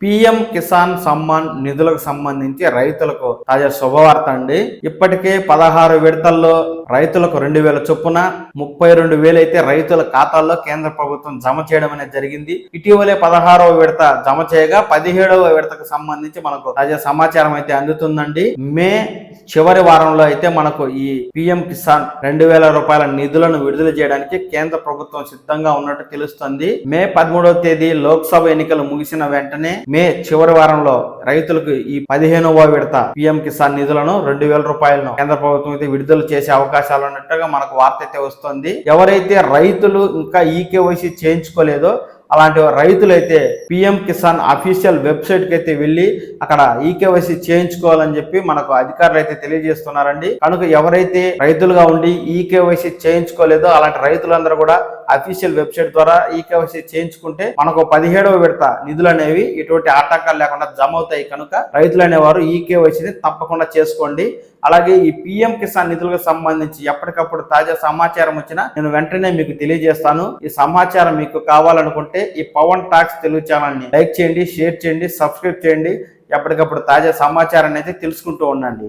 PM Kisan Samman నిధులకు సంబంధించి రైతులకు తాజా శుభవార్త అండి. ఇప్పటికే 16 విడతల్లో రైతులకు 2,000 చొప్పున 32,000 అయితే రైతుల ఖాతాల్లో కేంద్ర ప్రభుత్వం జమ చేయడం అనేది జరిగింది. ఇటీవలే 16వ విడత జమ చేయగా 17వ విడతకు సంబంధించి మనకు తాజా సమాచారం అయితే అందుతుందండి. మే చివరి వారంలో అయితే మనకు ఈ పిఎం కిసాన్ 2,000 రూపాయల నిధులను విడుదల చేయడానికి కేంద్ర ప్రభుత్వం సిద్ధంగా ఉన్నట్టు తెలుస్తుంది. మే 13వ తేదీ లోక్సభ ఎన్నికలు ముగిసిన వెంటనే మే చివరి వారంలో రైతులకు ఈ 15వ విడత పిఎం కిసాన్ నిధులను 2,000 రూపాయలను కేంద్ర ప్రభుత్వం అయితే విడుదల చేసే అవకాశాలు ఉన్నట్టుగా మనకు వార్త అయితే వస్తుంది. ఎవరైతే రైతులు ఇంకా ఈకేవైసీ చేయించుకోలేదో అలాంటి రైతులైతే పిఎం కిసాన్ అఫీషియల్ వెబ్సైట్ కి అయితే వెళ్ళి అక్కడ ఈకేవైసీ చేయించుకోవాలని చెప్పి మనకు అధికారులు అయితే తెలియజేస్తున్నారండి. కనుక ఎవరైతే రైతులుగా ఉండి ఈకేవైసీ చేయించుకోలేదో అలాంటి రైతులందరూ కూడా అఫీషియల్ వెబ్సైట్ ద్వారా ఈకేవైసీ చేయించుకుంటే మనకు 17వ విడత నిధులు అనేవి ఎటువంటి ఆటంకాలు లేకుండా జమ అవుతాయి. కనుక రైతులు అనేవారు ఈకేవైసీని తప్పకుండా చేసుకోండి. అలాగే ఈ పిఎం కిసాన్ నిధులకు సంబంధించి ఎప్పటికప్పుడు తాజా సమాచారం వచ్చినా నేను వెంటనే మీకు తెలియజేస్తాను. ఈ సమాచారం మీకు కావాలనుకుంటే ఈ పవన్ టాక్స్ తెలుగు ఛానల్ ని లైక్ చేయండి, షేర్ చేయండి, సబ్స్క్రైబ్ చేయండి. ఎప్పటికప్పుడు తాజా సమాచారాన్ని అయితే తెలుసుకుంటూ ఉండండి.